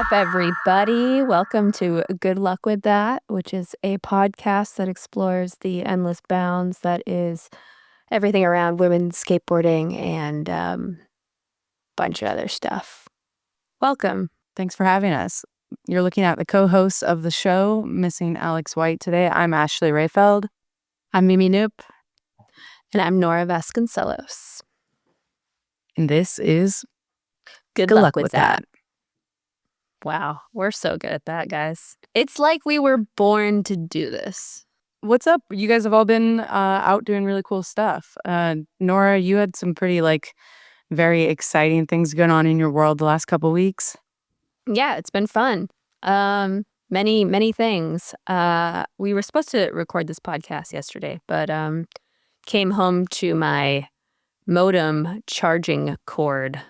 up, everybody? Welcome to Good Luck With That, which is a podcast that explores the endless bounds that is everything around women's skateboarding and bunch of other stuff. Welcome. Thanks for having us. You're looking at the co-hosts of the show, missing Alex White today. I'm Ashley Rayfeld. I'm Mimi Noop. And I'm Nora Vasconcelos. And this is Good Luck With That. Wow, we're so good at that, guys. It's like we were born to do this. What's up? You guys have all been out doing really cool stuff. Nora, you had some pretty very exciting things going on in your world the last couple weeks. Yeah, it's been fun. Many things. We were supposed to record this podcast yesterday, but came home to my modem charging cord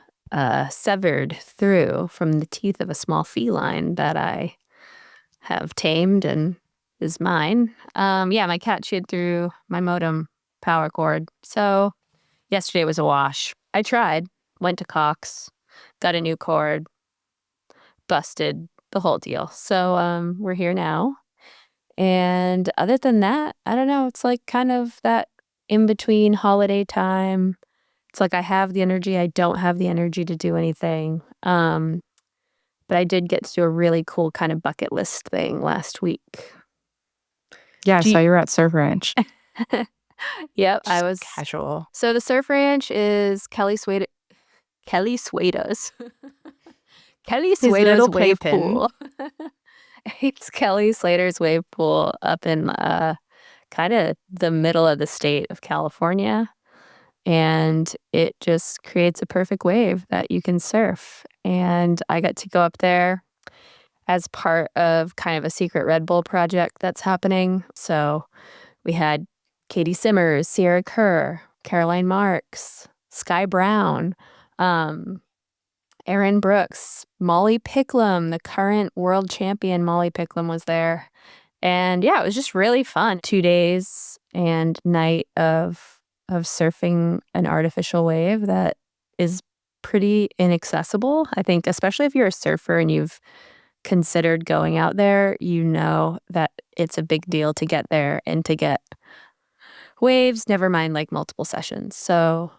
severed through from the teeth of a small feline that I have tamed and is mine. My cat chewed through my modem power cord. So yesterday was a wash. I tried, went to Cox, got a new cord, busted the whole deal. So we're here now. And other than that, I don't know. It's like kind of that in between holiday time. It's like I have the energy. I don't have the energy to do anything. But I did get to do a really cool kind of bucket list thing last week. Yeah, I saw you were at Surf Ranch. Yep, Just I was casual. So the Surf Ranch is Kelly Sueda's Kelly Slater's wave pool. It's Kelly Slater's wave pool up in kind of the middle of the state of California. And it just creates a perfect wave that you can surf. And I got to go up there as part of kind of a secret Red Bull project that's happening. So we had Katie Simmers, Sierra Kerr, Caroline Marks, Sky Brown, Erin Brooks, Molly Picklum, the current world champion Molly Picklum was there. And yeah, it was just really fun. 2 days and night of surfing an artificial wave that is pretty inaccessible. I think especially if you're a surfer and you've considered going out there, you know that it's a big deal to get there and to get waves, never mind like multiple sessions. So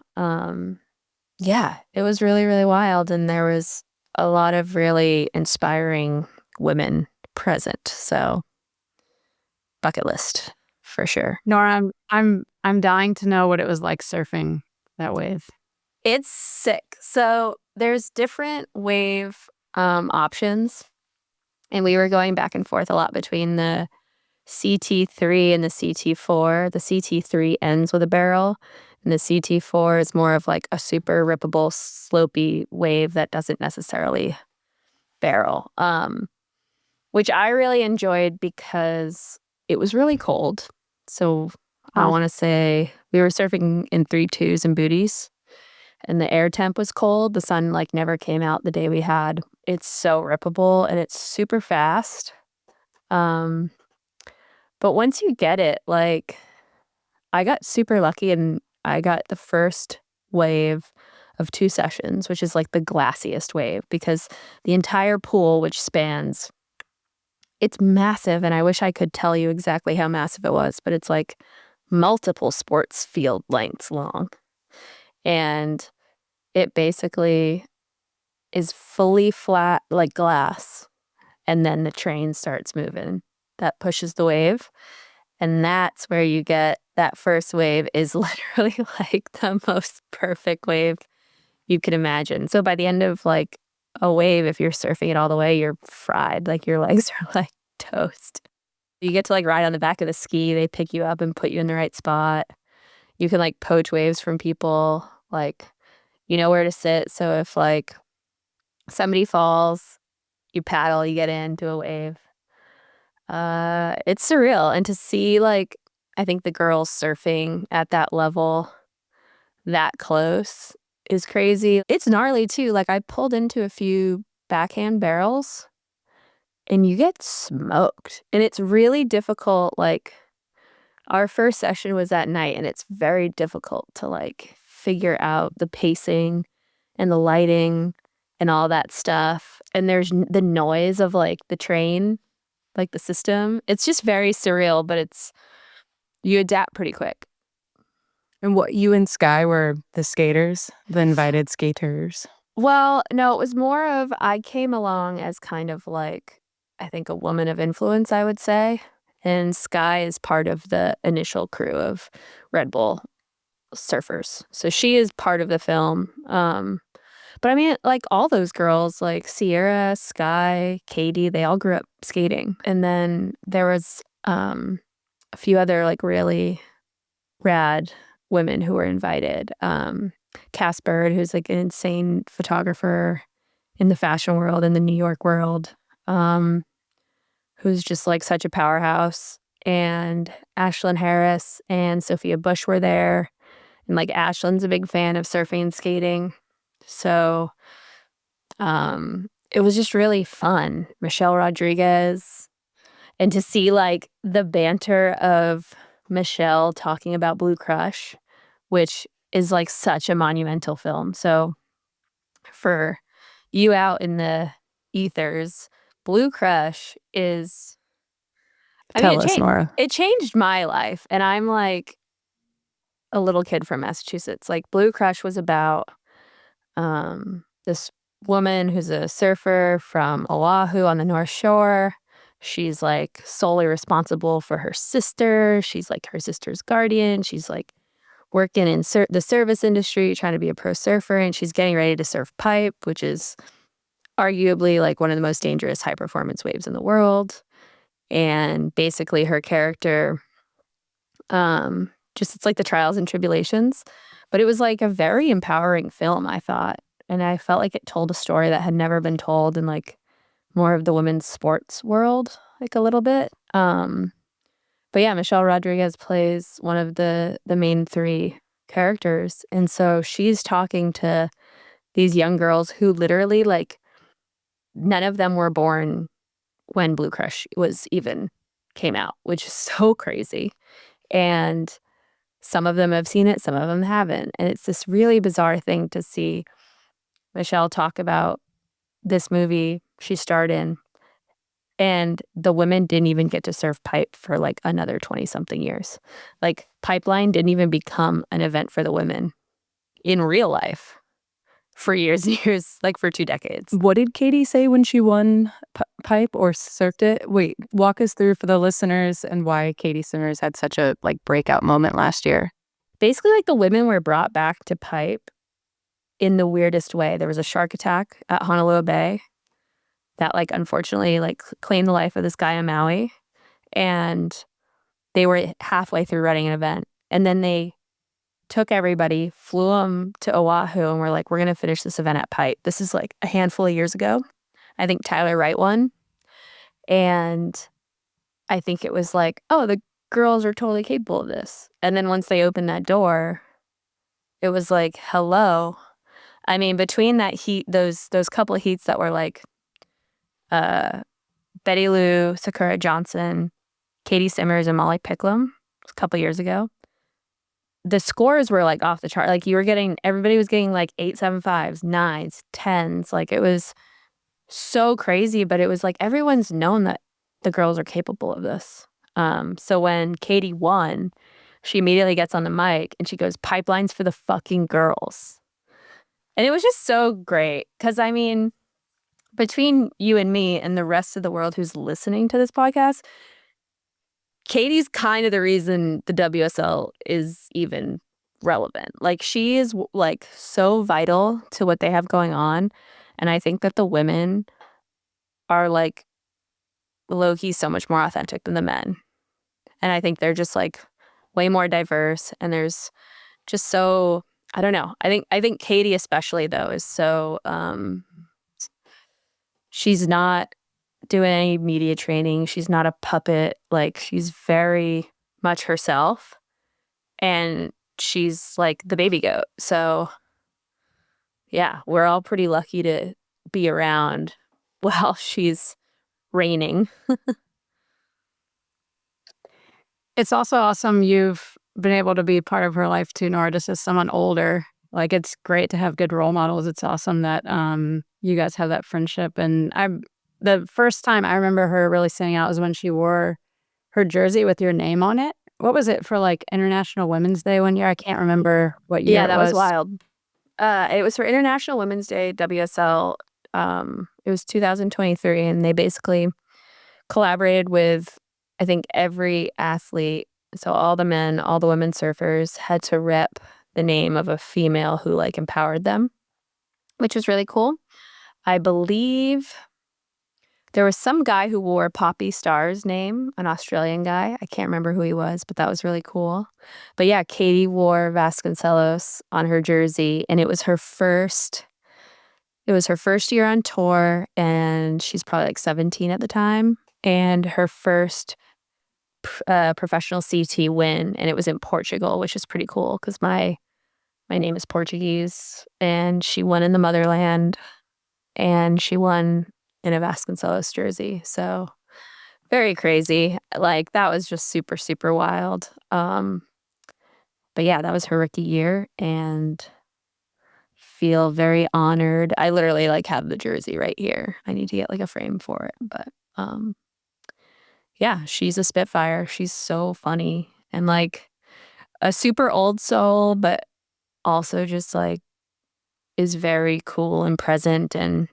yeah, it was really, really wild. And there was a lot of really inspiring women present. So bucket list for sure. Nora, I'm dying to know what it was like surfing that wave. It's sick. So there's different wave options. And we were going back and forth a lot between the CT3 and the CT4. The CT3 ends with a barrel. And the CT4 is more of like a super rippable, slopey wave that doesn't necessarily barrel, which I really enjoyed because it was really cold. So I want to say we were surfing in 3.2s and booties, and the air temp was cold. The sun never came out the day we had. It's so rippable and it's super fast. But once you get it, I got super lucky and I got the first wave of 2 sessions, which is like the glassiest wave because the entire pool, which spans, it's massive. And I wish I could tell you exactly how massive it was, but it's like multiple sports field lengths long. And it basically is fully flat like glass. And then the train starts moving. That pushes the wave. And that's where you get that first wave is literally like the most perfect wave you can imagine. So by the end of a wave, if you're surfing it all the way, you're fried. Your legs are like toast. You get to ride on the back of the ski. They pick you up and put you in the right spot. You can poach waves from people. You know where to sit. So if somebody falls, you paddle, you get into a wave. It's surreal. And to see I think the girls surfing at that level that close is crazy. It's gnarly too. I pulled into a few backhand barrels and you get smoked. And it's really difficult. Our first session was at night and it's very difficult to figure out the pacing and the lighting and all that stuff. and there's the noise of like the train, like the system. It's just very surreal, but you adapt pretty quick. And what, you and Sky were the skaters, the invited skaters? Well, no, it was more of I came along as kind of like, I think, a woman of influence, I would say. And Sky is part of the initial crew of Red Bull surfers. So she is part of the film. But I mean, like all those girls, like Sierra, Sky, Katie, they all grew up skating. And then there was a few other like really rad women who were invited. Cass Bird, who's like an insane photographer in the fashion world, in the New York world, who's just like such a powerhouse. And Ashlyn Harris and Sophia Bush were there. And like Ashlyn's a big fan of surfing and skating. So it was just really fun. Michelle Rodriguez. And to see like the banter of Michelle talking about Blue Crush, which is like such a monumental film. So for you out in the ethers, Blue Crush is, I mean, Tell us, Nora. it changed my life. And I'm like a little kid from Massachusetts. Like Blue Crush was about this woman who's a surfer from Oahu on the North Shore. She's like solely responsible for her sister. She's like her sister's guardian. She's like working in the service industry, trying to be a pro surfer, and she's getting ready to surf pipe, which is arguably like one of the most dangerous high performance waves in the world. And basically her character, just it's like the trials and tribulations. But it was like a very empowering film, I thought. And I felt like it told a story that had never been told in like more of the women's sports world, like a little bit. But yeah, Michelle Rodriguez plays one of the main three characters. And so she's talking to these young girls who literally like none of them were born when Blue Crush was even came out, which is so crazy. And some of them have seen it, some of them haven't. And it's this really bizarre thing to see Michelle talk about this movie she starred in. And the women didn't even get to surf pipe for like another 20-something years. Like pipeline didn't even become an event for the women in real life for years and years, like for 2 decades. What did Katie say when she won pipe or surfed it? Wait, walk us through for the listeners and why Katie Simmers had such a like breakout moment last year. Basically, like the women were brought back to pipe in the weirdest way. There was a shark attack at Honolulu Bay that like unfortunately like claimed the life of this guy on Maui, and they were halfway through running an event, and then they took everybody, flew them to Oahu, and were like, we're gonna finish this event at pipe. This is like a handful of years ago. I think Tyler Wright won, and I think it was like, oh, the girls are totally capable of this. And then once they opened that door, it was like, hello. I mean, between that heat, those couple of heats that were like Betty Lou, Sakura Johnson, Katie Simmers, and Molly Picklum a couple years ago, the scores were like off the chart. Like everybody was getting like 8.75s, 9s, 10s. Like it was so crazy, but it was like everyone's known that the girls are capable of this. So when Katie won, she immediately gets on the mic and she goes, pipelines for the fucking girls. And it was just so great because, I mean, between you and me and the rest of the world who's listening to this podcast, Katie's kind of the reason the WSL is even relevant. Like she is like so vital to what they have going on. And I think that the women are like low-key so much more authentic than the men. And I think they're just like way more diverse, and there's just so, I don't know. I think Katie especially though is so she's not doing any media training. She's not a puppet. Like she's very much herself, and she's like the baby goat. So yeah, we're all pretty lucky to be around while she's reigning. It's also awesome you've been able to be part of her life too, Nora, just as someone older. Like, it's great to have good role models. It's awesome that you guys have that friendship. And the first time I remember her really standing out was when she wore her jersey with your name on it. What was it for, like, International Women's Day one year? I can't remember what year Yeah, it that was was. wild. It was for International Women's Day, WSL. It was 2023, and they basically collaborated with, I think, every athlete. So all the men, all the women surfers had to rep the name of a female who, like, empowered them, which was really cool. I believe there was some guy who wore Poppy Star's name, an Australian guy. I can't remember who he was, but that was really cool. But yeah, Katie wore Vasconcelos on her jersey, and it was her first year on tour, and she's probably like 17 at the time, and her first professional CT win, and it was in Portugal, which is pretty cool because my name is Portuguese, and she won in the motherland, and she won in a Vasconcelos jersey. So very crazy. Like, that was just super, super wild. But yeah, that was her rookie year, and feel very honored. I literally, like, have the jersey right here. I need to get, like, a frame for it, but, yeah, she's a spitfire. She's so funny and, like, a super old soul, but also just, like, is very cool and present, and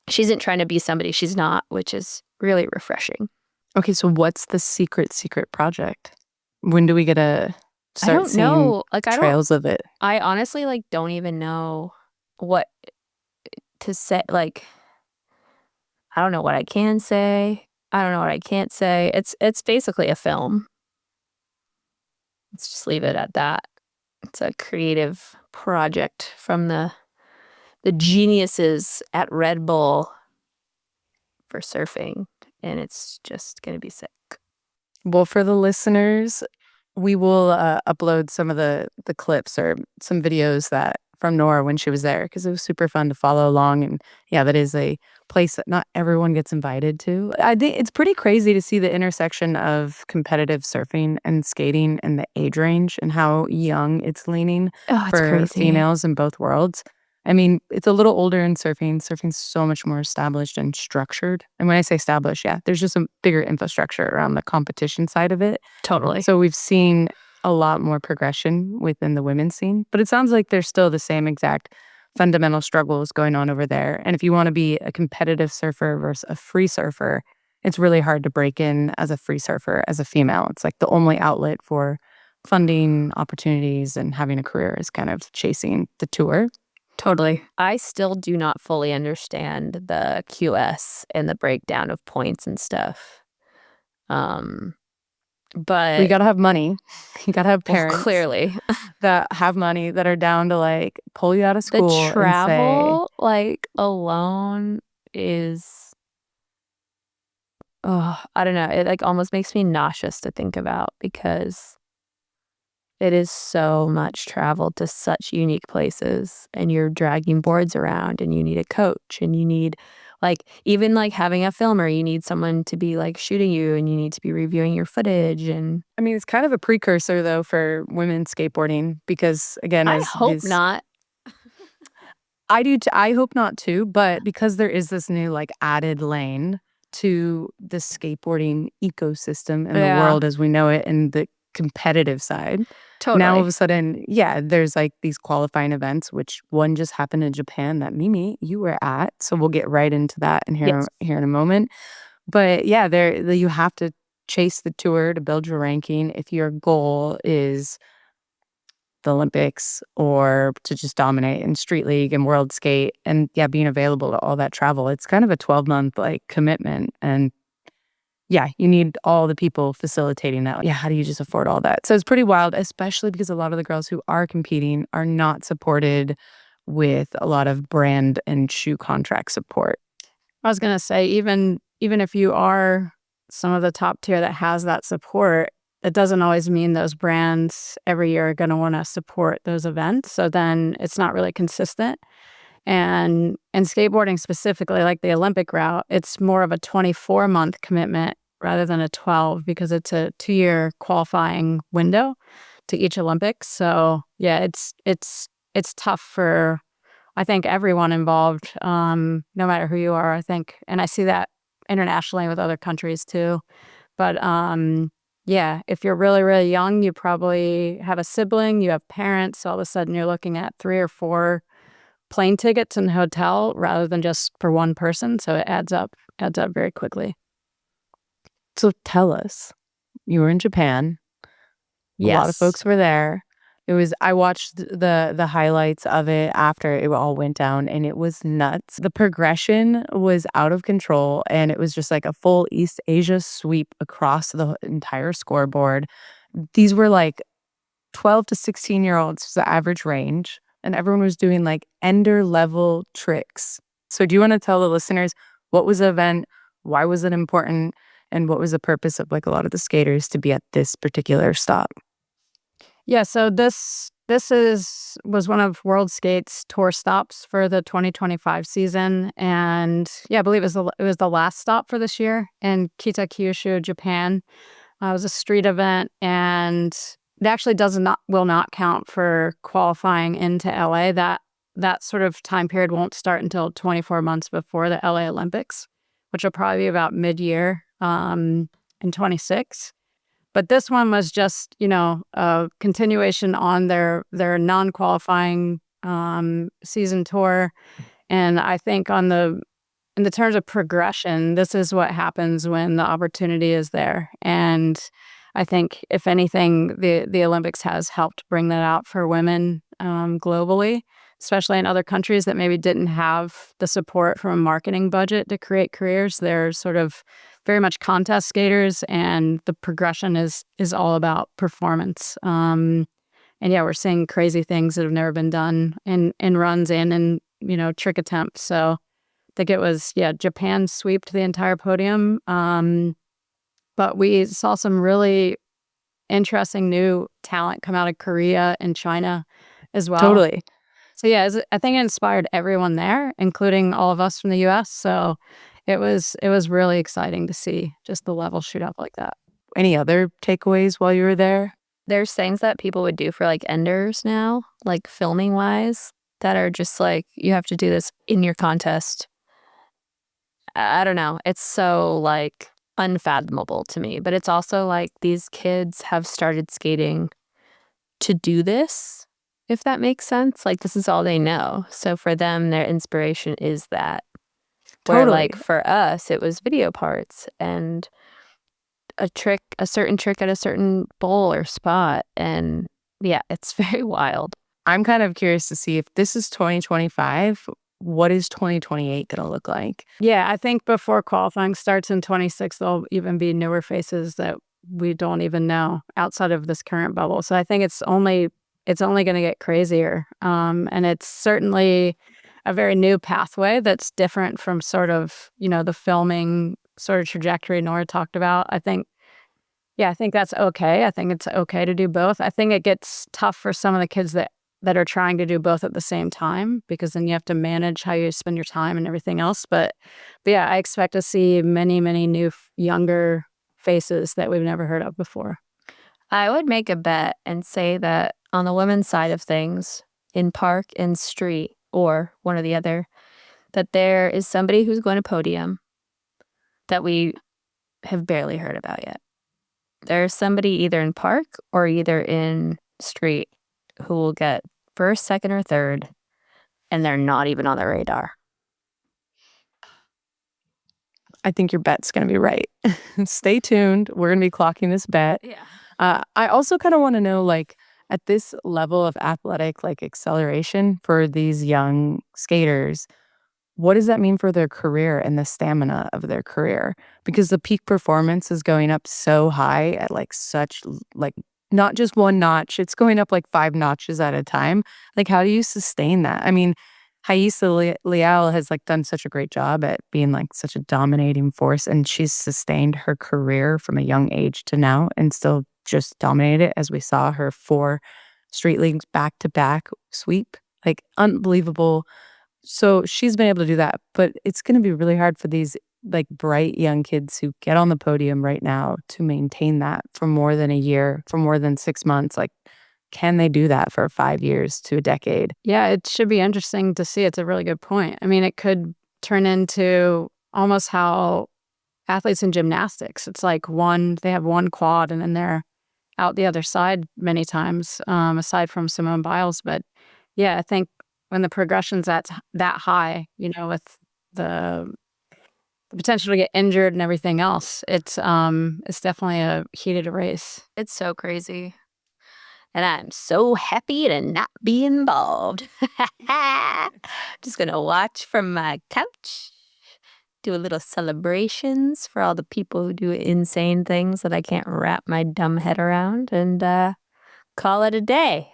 she isn't trying to be somebody she's not, which is really refreshing. Okay, so what's the secret project? When do we get to I start don't seeing know. Like, trails of it? I honestly, like, don't even know what to say. Like, I don't know what I can say. I don't know what I can't say. It's basically a film. Let's just leave it at that. It's a creative project from the geniuses at Red Bull for surfing, and it's just gonna be sick. Well, for the listeners, we will upload some of the clips or some videos that from Nora when she was there because it was super fun to follow along. And yeah, that is a place that not everyone gets invited to. I think it's pretty crazy to see the intersection of competitive surfing and skating and the age range and how young it's leaning Oh, it's for crazy. females in both worlds. I mean, it's a little older in surfing. Surfing's so much more established and structured. And when I say established, yeah, there's just a bigger infrastructure around the competition side of it. Totally. So we've seen a lot more progression within the women's scene, but it sounds like there's still the same exact fundamental struggles going on over there. And if you want to be a competitive surfer versus a free surfer, it's really hard to break in as a free surfer as a female. It's like the only outlet for funding opportunities and having a career is kind of chasing the tour. Totally. I still do not fully understand the QS and the breakdown of points and stuff. But You gotta have money. You gotta have well, parents clearly. that have money that are down to like pull you out of The school and say, travel, like, alone is I don't know, it, like, almost makes me nauseous to think about because it is so much travel to such unique places, and you're dragging boards around, and you need a coach, and you need, like, even, like, having a filmer, you need someone to be, like, shooting you, and you need to be reviewing your footage, and I mean, it's kind of a precursor though for women skateboarding because again, I as hope these not. I do I hope not too, but because there is this new like added lane to the skateboarding ecosystem in the Yeah, world as we know it and the competitive side. Now all of totally. a sudden, yeah, there's like these qualifying events, which one just happened in Japan that Mimi, you were at. So we'll get right into that in Yes, here in a moment. But yeah, you have to chase the tour to build your ranking if your goal is the Olympics or to just dominate in street league and world skate and yeah, being available to all that travel. It's kind of a 12-month like commitment. And yeah, you need all the people facilitating that. Yeah, how do you just afford all that? So it's pretty wild, especially because a lot of the girls who are competing are not supported with a lot of brand and shoe contract support. I was gonna say, even if you are some of the top tier that has that support, it doesn't always mean those brands every year are gonna wanna support those events, so then it's not really consistent. And in skateboarding specifically, like the Olympic route, it's more of a 24-month commitment rather than a 12 because it's a 2-year qualifying window to each Olympics. So, yeah, it's it's tough for, I think, everyone involved, no matter who you are, I think. And I see that internationally with other countries too. But yeah, if you're really, really young, you probably have a sibling, you have parents, all of a sudden you're looking at 3 or 4 plane tickets and hotel rather than just for one person. So it adds up very quickly. So tell us, you were in Japan. A lot of folks were there. I watched the highlights of it after it all went down, and it was nuts. The progression was out of control, and it was just like a full East Asia sweep across the entire scoreboard. These were like 12 to 16-year-olds was the average range, and everyone was doing like ender level tricks. So do you want to tell the listeners what was the event, why was it important, and what was the purpose of like a lot of the skaters to be at this particular stop? Yeah, so this was one of World Skate's tour stops for the 2025 season, and yeah, I believe it was the last stop for this year in Kitakyushu, Japan. It was a street event, and it actually will not count for qualifying into LA. That sort of time period won't start until 24 months before the LA Olympics, which will probably be about mid-year in 26. But this one was just, a continuation on their non-qualifying season tour. And I think in the terms of progression, this is what happens when the opportunity is there. And I think, if anything, the Olympics has helped bring that out for women globally, especially in other countries that maybe didn't have the support from a marketing budget to create careers. They're sort of very much contest skaters, and the progression is all about performance. And yeah, we're seeing crazy things that have never been done in runs and in trick attempts. So I think it was Japan sweeped the entire podium, but we saw some really interesting new talent come out of Korea and China as well. Totally. So yeah, I think it inspired everyone there, including all of us from the U.S. So it was really exciting to see just the level shoot up like that. Any other takeaways while you were there? There's things that people would do for like enders now, like filming wise, that are just like, you have to do this in your contest. I don't know. It's so like unfathomable to me, but it's also like these kids have started skating to do this, if that makes sense. Like, this is all they know. So for them, their inspiration is that. Where Totally. like for us, it was video parts and a certain trick at a certain bowl or spot. And yeah, it's very wild. I'm kind of curious to see if this is 2025, what is 2028 going to look like? Yeah, I think before qualifying starts in 26, there'll even be newer faces that we don't even know outside of this current bubble. So I think it's only going to get crazier. And it's certainly a very new pathway that's different from sort of, the filming sort of trajectory Nora talked about. I think that's okay. I think it's okay to do both. I think it gets tough for some of the kids that are trying to do both at the same time, because then you have to manage how you spend your time and everything else. But yeah, I expect to see many, many new younger faces that we've never heard of before. I would make a bet and say that on the women's side of things, in park and street, or one or the other, that there is somebody who's going to podium that we have barely heard about yet. There's somebody either in park or either in street who will get first, second, or third, and they're not even on the radar. I think your bet's going to be right. Stay tuned. We're going to be clocking this bet. Yeah. I also kind of want to know, like, at this level of athletic, like, acceleration for these young skaters, what does that mean for their career and the stamina of their career? Because the peak performance is going up so high at like such like not just one notch, it's going up like 5 notches at a time. Like, how do you sustain that? I mean, Haisa Leal has like done such a great job at being like such a dominating force, and she's sustained her career from a young age to now and still just dominated it, as we saw her 4 street leagues back to back sweep. Like, unbelievable. So she's been able to do that, but it's going to be really hard for these like bright young kids who get on the podium right now to maintain that for more than a year, for more than 6 months. Like, can they do that for 5 years to a decade? Yeah, it should be interesting to see. It's a really good point. I mean, it could turn into almost how athletes in gymnastics, it's like they have one quad and then they're out the other side many times, aside from Simone Biles. But yeah, I think when the progression's that high, with the potential to get injured and everything else, it's definitely a heated race. It's so crazy. And I'm so happy to not be involved. Just gonna watch from my couch, do a little celebrations for all the people who do insane things that I can't wrap my dumb head around, and call it a day.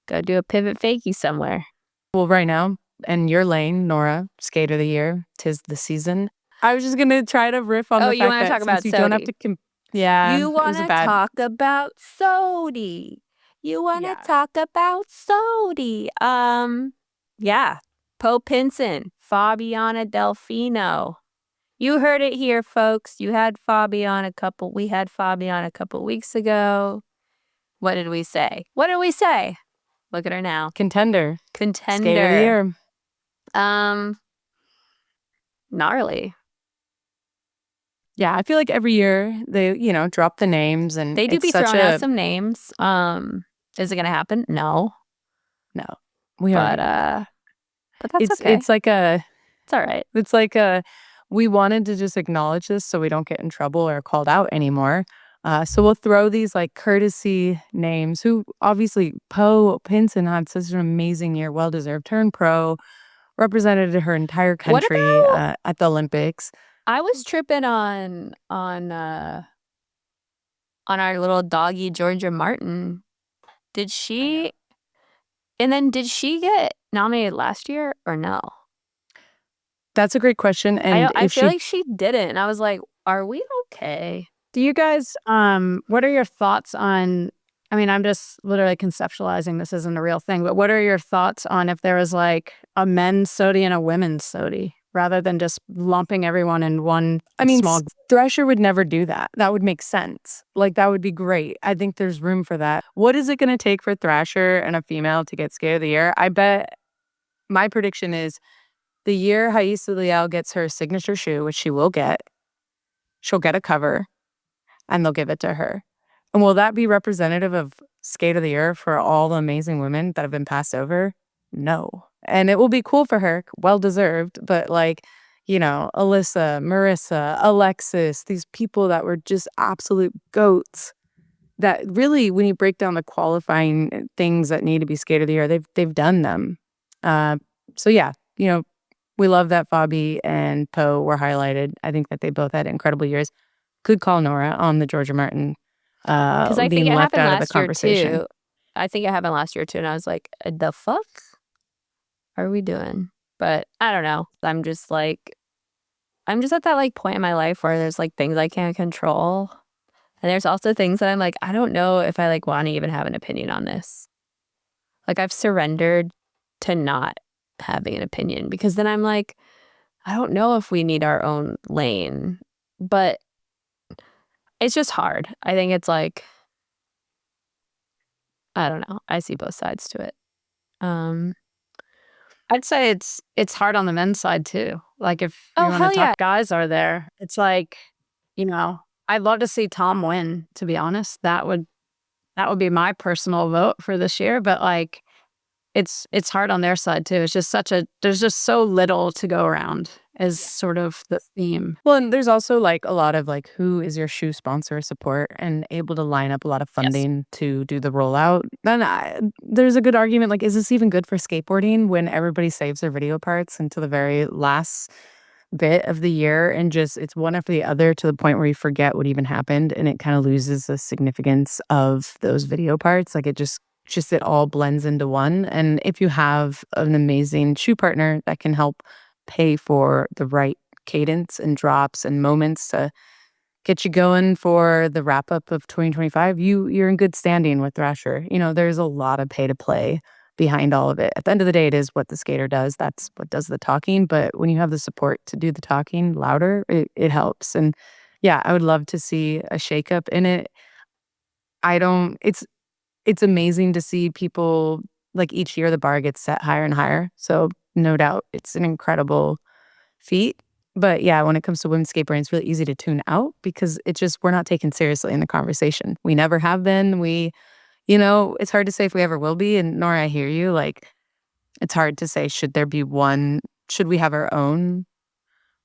Go do a pivot fakie somewhere. Well, right now, in your lane, Nora, Skater of the Year, 'tis the season. I was just gonna try to riff on the you fact wanna that talk about since you don't have Sodi? to yeah, You it was wanna a bad talk about Sodi. You wanna Yeah. talk about Sodi. Yeah. Po Pinson, Fabiana Delfino. You heard it here, folks. We had Fabiana a couple weeks ago. What did we say? Look at her now. contender. Contender. Skater of the Year. Gnarly. Yeah, I feel like every year they, drop the names and They do it's be such throwing a out some names. Is it gonna happen? No. no. We already know. But that's okay. It's like a It's all right. It's like we wanted to just acknowledge this so we don't get in trouble or called out anymore. So we'll throw these like courtesy names who obviously Po Pinson had such an amazing year, well-deserved, turned pro, represented her entire What country about at the Olympics. I was tripping on our little doggy Georgia Martin. Did she get nominated last year or no? That's a great question. And I if feel she like she didn't. I was like, are we okay? Do you guys, what are your thoughts on, I mean, I'm just literally conceptualizing, this isn't a real thing, but what are your thoughts on if there was like a men's SOTY and a women's SOTY rather than just lumping everyone in one small Thrasher would never do that. That would make sense. Like, that would be great. I think there's room for that. What is it going to take for Thrasher and a female to get Skater of the Year? I bet my prediction is the year Haisa Leal gets her signature shoe, which she will get, she'll get a cover and they'll give it to her. And will that be representative of Skate of the Year for all the amazing women that have been passed over? No. And it will be cool for her, well-deserved, but like, Alyssa, Marissa, Alexis, these people that were just absolute goats that really, when you break down the qualifying things that need to be Skate of the Year, they've done them. So yeah, we love that Fabi and Po were highlighted. I think that they both had incredible years. Could call Nora on the Georgia Martin Because I think being it left happened out of the last year conversation. too. I think it happened last year too, and I was like, the fuck are we doing? But I don't know. I'm just at that like point in my life where there's like things I can't control. And there's also things that I'm like, I don't know if I like want to even have an opinion on this. Like I've surrendered to not having an opinion because then I'm like, I don't know if we need our own lane. But it's just hard. I think it's like, I don't know. I see both sides to it. I'd say it's hard on the men's side too. Like if Oh, you want hell to yeah. talk guys are there, it's like, I'd love to see Tom win, to be honest. That would be my personal vote for this year, but like it's hard on their side too. It's just there's just so little to go around is sort of the theme. Well, and there's also like a lot of like who is your shoe sponsor support and able to line up a lot of funding to do the rollout. Then there's a good argument like, is this even good for skateboarding when everybody saves their video parts until the very last bit of the year and just it's one after the other to the point where you forget what even happened and it kind of loses the significance of those video parts. Like it all blends into one. And if you have an amazing shoe partner that can help pay for the right cadence and drops and moments to get you going for the wrap up of 2025, you're in good standing with Thrasher. There's a lot of pay to play behind all of it. At the end of the day, it is what the skater does. That's what does the talking. But when you have the support to do the talking louder, it helps. And yeah, I would love to see a shakeup in it. it's amazing to see people, like, each year the bar gets set higher and higher. So no doubt it's an incredible feat. But yeah, when it comes to women's skateboarding, it's really easy to tune out because it's just we're not taken seriously in the conversation. We never have been. It's hard to say if we ever will be. And Nora, I hear you. Like, it's hard to say, should there be one, should we have our own,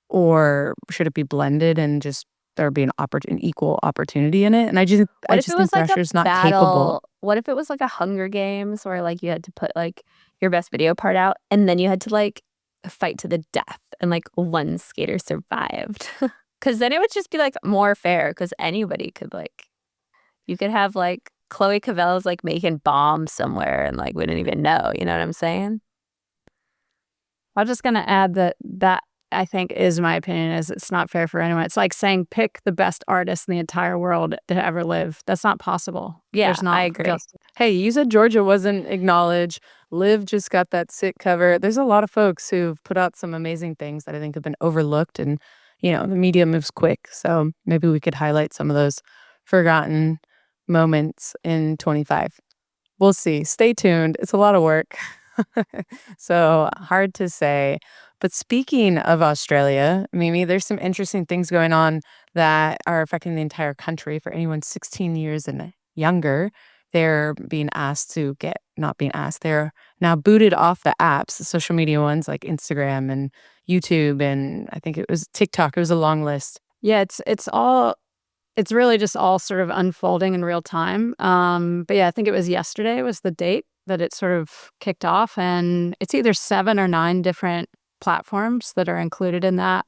or should it be blended and just there be an equal opportunity in it? And I What if it just was think like a Thrasher's not capable. battle? What if it was like a Hunger Games where like you had to put like your best video part out and then you had to like fight to the death and like one skater survived? Because then it would just be like more fair because anybody could like, you could have like Chloe Cavel's like making bombs somewhere and like we didn't even know. You know what I'm saying? I'm just going to add that I think is my opinion is it's not fair for anyone. It's like saying pick the best artist in the entire world to ever live. That's not possible. Yeah, There's not I agree. Hey, you said Georgia wasn't acknowledged. Liv just got that sick cover. There's a lot of folks who've put out some amazing things that I think have been overlooked, and the media moves quick. So maybe we could highlight some of those forgotten moments in 25. We'll see. Stay tuned. It's a lot of work. So hard to say. But speaking of Australia, Mimi, there's some interesting things going on that are affecting the entire country. For anyone 16 years and younger, they're being asked to not being asked, they're now booted off the apps, the social media ones like Instagram and YouTube, and I think it was TikTok. It was a long list. Yeah, it's really just all sort of unfolding in real time. But yeah, I think it was yesterday was the date that it sort of kicked off, and it's either 7 or 9 different platforms that are included in that.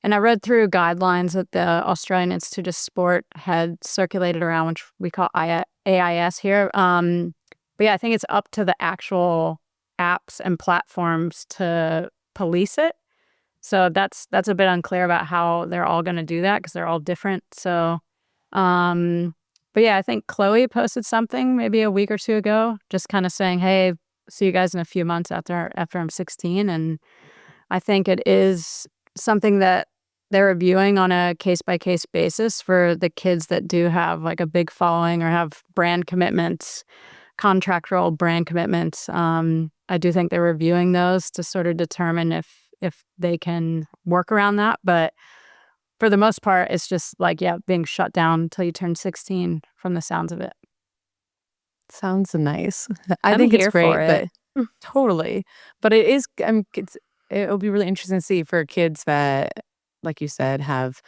And I read through guidelines that the Australian Institute of Sport had circulated around, which we call AIS here. But yeah, I think it's up to the actual apps and platforms to police it. So that's a bit unclear about how they're all going to do that because they're all different. So, but yeah, I think Chloe posted something maybe a week or two ago, just kind of saying, "Hey, see you guys in a few months after I'm 16." And I think it is something that they're reviewing on a case-by-case basis for the kids that do have like a big following or have brand commitments, contractual brand commitments. I do think they're reviewing those to sort of determine if they can work around that. But for the most part, it's just like, yeah, being shut down until you turn 16 from the sounds of it. Sounds nice. I'm think it's here great, for it. but totally. But it'll be really interesting to see for kids that, like you said, have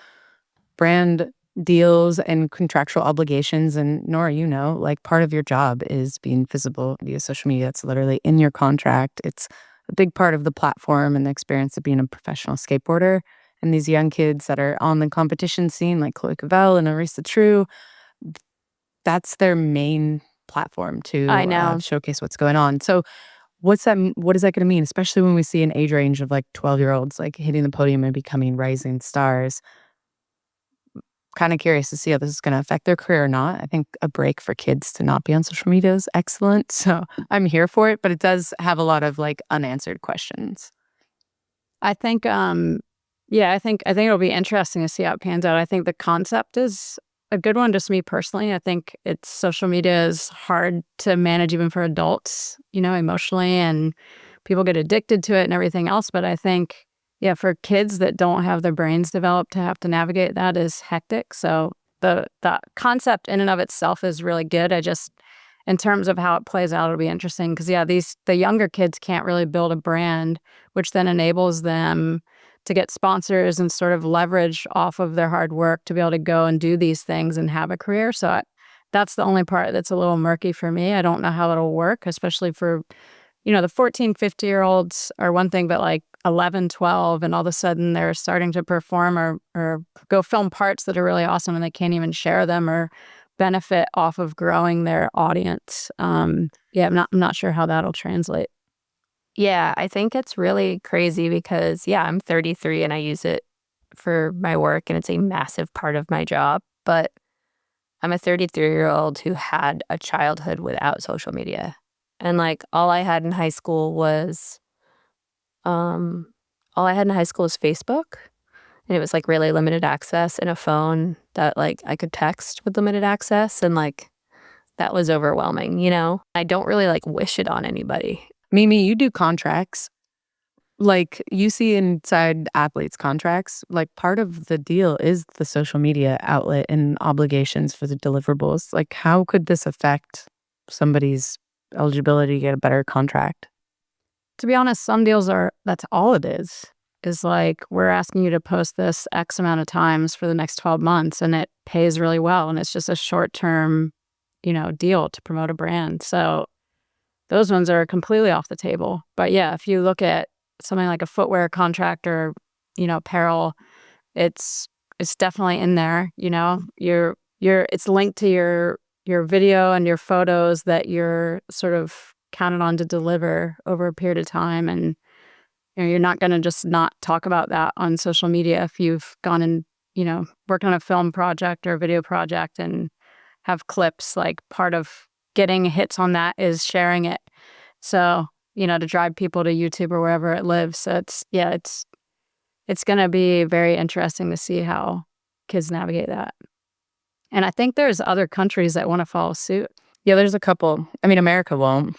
brand deals and contractual obligations. And Nora, like part of your job is being visible via social media. It's literally in your contract. It's a big part of the platform and the experience of being a professional skateboarder. And these young kids that are on the competition scene, like Chloe Cavell and Arisa True, that's their main platform to I know. showcase what's going on. So what is that going to mean, especially when we see an age range of like 12-year-olds like hitting the podium and becoming rising stars? Kind of curious to see how this is going to affect their career or not. I think a break for kids to not be on social media is excellent. So I'm here for it, but it does have a lot of like unanswered questions. I think, yeah, I think it'll be interesting to see how it pans out. I think the concept is a good one, just me personally. I think social media is hard to manage even for adults, emotionally, and people get addicted to it and everything else. But I think, yeah, for kids that don't have their brains developed to have to navigate that is hectic. So the concept in and of itself is really good. In terms of how it plays out, it'll be interesting because, yeah, the younger kids can't really build a brand, which then enables them to get sponsors and sort of leverage off of their hard work to be able to go and do these things and have a career. So that's the only part that's a little murky for me. I don't know how it'll work, especially for, the 14, 50-year-olds are one thing, but like 11, 12, and all of a sudden they're starting to perform or go film parts that are really awesome and they can't even share them or benefit off of growing their audience. Yeah, I'm not sure how that'll translate. Yeah, I think it's really crazy because, yeah, I'm 33 and I use it for my work and it's a massive part of my job. But I'm a 33-year-old who had a childhood without social media. And like all I had in high school was Facebook. And it was like really limited access and a phone that like I could text with limited access. And like that was overwhelming, you know? I don't really like wish it on anybody. Mimi, you do contracts. Like you see inside athletes' contracts, like part of the deal is the social media outlet and obligations for the deliverables. Like, how could this affect somebody's eligibility to get a better contract? To be honest, some deals that's all it is like, we're asking you to post this X amount of times for the next 12 months and it pays really well. And it's just a short-term, deal to promote a brand. So those ones are completely off the table. But yeah, if you look at something like a footwear contract or, apparel, it's definitely in there. It's linked to your video and your photos that you're sort of counted on to deliver over a period of time. And you're not going to just not talk about that on social media if you've gone and, worked on a film project or a video project and have clips. Like, part of getting hits on that is sharing it. So, to drive people to YouTube or wherever it lives. So it's going to be very interesting to see how kids navigate that. And I think there's other countries that want to follow suit. Yeah, there's a couple. I mean, America won't,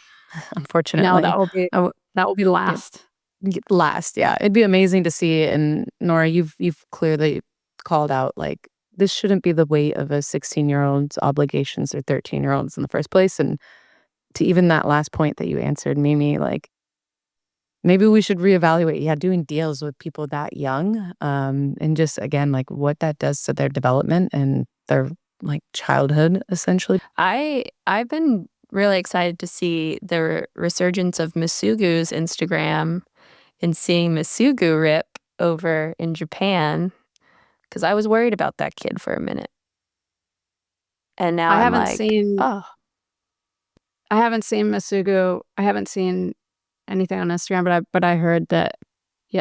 unfortunately. No, that will be last. Last, yeah. It'd be amazing to see. And Nora, you've clearly called out, like, this shouldn't be the weight of a 16-year-old's obligations or 13-year-olds in the first place. And to even that last point that you answered, Mimi, like, maybe we should reevaluate, doing deals with people that young, and just, again, like, what that does to their development and their, like, childhood, essentially. I've been really excited to see the resurgence of Masugu's Instagram and seeing Masugu rip over in Japan, because I was worried about that kid for a minute. And now I I'm haven't like, seen oh, I haven't seen Masugu. I haven't seen anything on Instagram, but I heard that,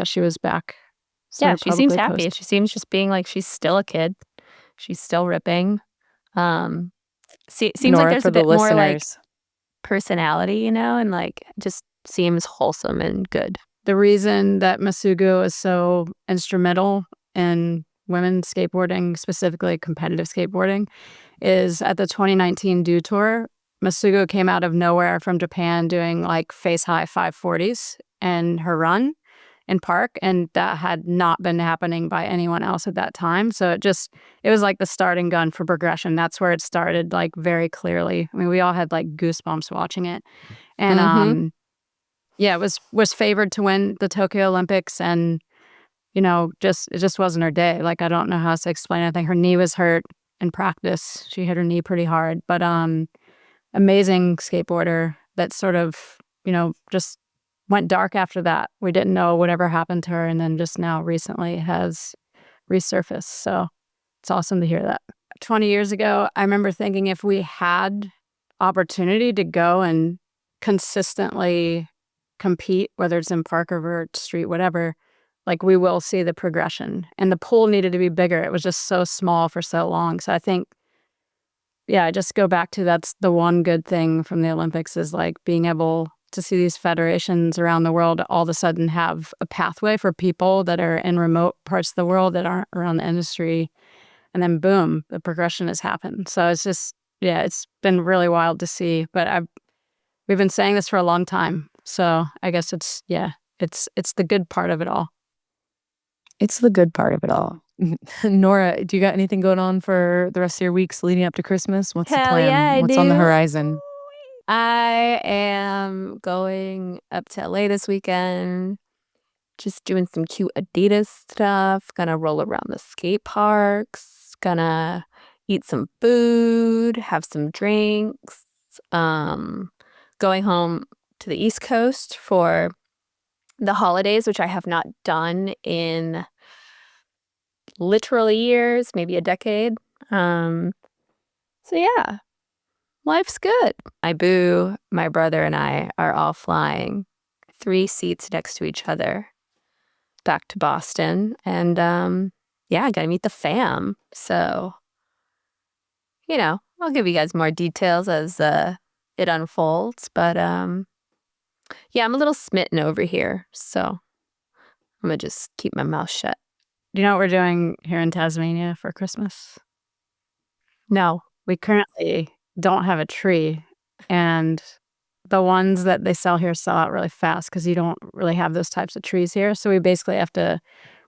she was back. yeah, Started she seems publicly happy. posting. She seems just being like, she's still a kid. She's still ripping. Seems like Nora, there's for a the bit more like listeners. personality, and like just seems wholesome and good. The reason that Masugu is so instrumental in women's skateboarding, specifically competitive skateboarding, is at the 2019 detour, Masugu came out of nowhere from Japan doing like face-high 540s in her run in park, and that had not been happening by anyone else at that time. So it was like the starting gun for progression. That's where it started, like, very clearly. I mean, we all had like goosebumps watching it. And Mhm. it was favored to win the Tokyo Olympics, and it just wasn't her day. Like, I don't know how else to explain it. I think her knee was hurt in practice. She hit her knee pretty hard, but amazing skateboarder that sort of, just went dark after that. We didn't know whatever happened to her, and then just now recently has resurfaced. So it's awesome to hear that. 20 years ago, I remember thinking, if we had opportunity to go and consistently compete, whether it's in park or vert, street, whatever, like, we will see the progression. And the pool needed to be bigger. It was just so small for so long. So I think, I just go back to, that's the one good thing from the Olympics, is like being able to see these federations around the world all of a sudden have a pathway for people that are in remote parts of the world that aren't around the industry. And then boom, the progression has happened. So it's just, it's been really wild to see. But we've been saying this for a long time. So I guess it's the good part of it all. It's the good part of it all. Nora, do you got anything going on for the rest of your weeks leading up to Christmas? What's the Hell plan? yeah, I What's on the do. horizon? I am going up to LA this weekend, just doing some cute Adidas stuff, gonna roll around the skate parks, gonna eat some food, have some drinks, going home to the East Coast for the holidays, which I have not done in literally years, maybe a decade. So yeah, life's good. My boo, my brother, and I are all flying 3 seats next to each other back to Boston. And I gotta meet the fam. So, I'll give you guys more details as it unfolds. But I'm a little smitten over here. So I'm gonna just keep my mouth shut. Do you know what we're doing here in Tasmania for Christmas? No. We currently don't have a tree, and the ones that they sell here sell out really fast because you don't really have those types of trees here. So we basically have to,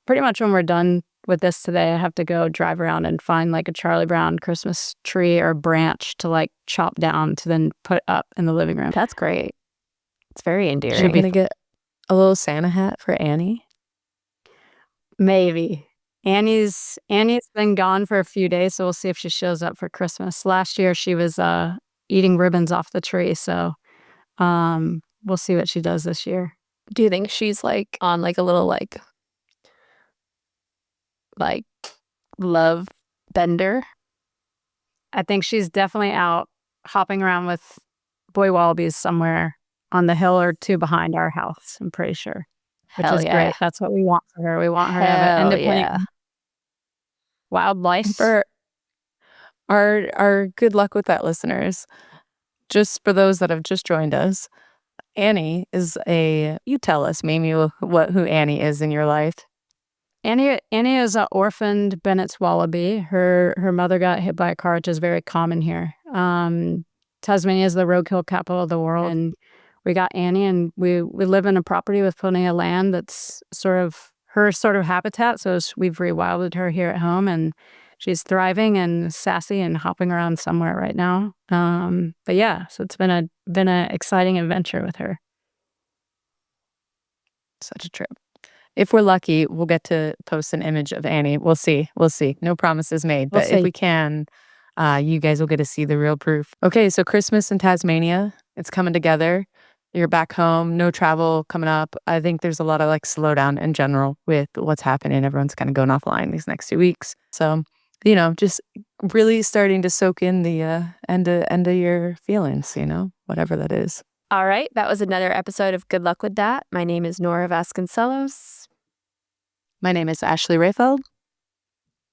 pretty much when we're done with this today, I have to go drive around and find like a Charlie Brown Christmas tree or branch to like chop down to then put up in the living room. That's great. It's very endearing. Should we get a little Santa hat for Annie? Maybe. Annie's been gone for a few days, so we'll see if she shows up for Christmas. Last year she was eating ribbons off the tree, so we'll see what she does this year. Do you think she's like on like a little like love bender? I think she's definitely out hopping around with boy wallabies somewhere on the hill or two behind our house, I'm pretty sure. Which Hell is yeah. great. That's what we want for her. We want her to have an Hell independent yeah. wild life. For our good luck with that, listeners. Just for those that have just joined us, Annie is you tell us, maybe who Annie is in your life. Annie is an orphaned Bennett's wallaby. Her mother got hit by a car, which is very common here. Tasmania is the roadkill capital of the world, and we got Annie, and we live in a property with plenty of land that's sort of her sort of habitat. So we've rewilded her here at home, and she's thriving and sassy and hopping around somewhere right now. But yeah, so it's been a exciting adventure with her. Such a trip. If we're lucky, we'll get to post an image of Annie. We'll see. No promises made. But if we can, you guys will get to see the real proof. Okay, so Christmas in Tasmania, it's coming together. You're back home, no travel coming up. I think there's a lot of like slowdown in general with what's happening. Everyone's kind of going offline these next 2 weeks. So, just really starting to soak in the end of your feelings, whatever that is. All right, that was another episode of Good Luck With That. My name is Nora Vasconcelos. My name is Ashley Rayfeld.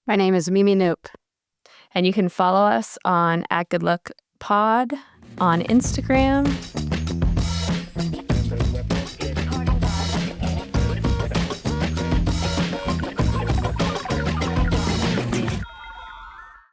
My name is Mimi Noop. And you can follow us on @GoodLuckPod on Instagram.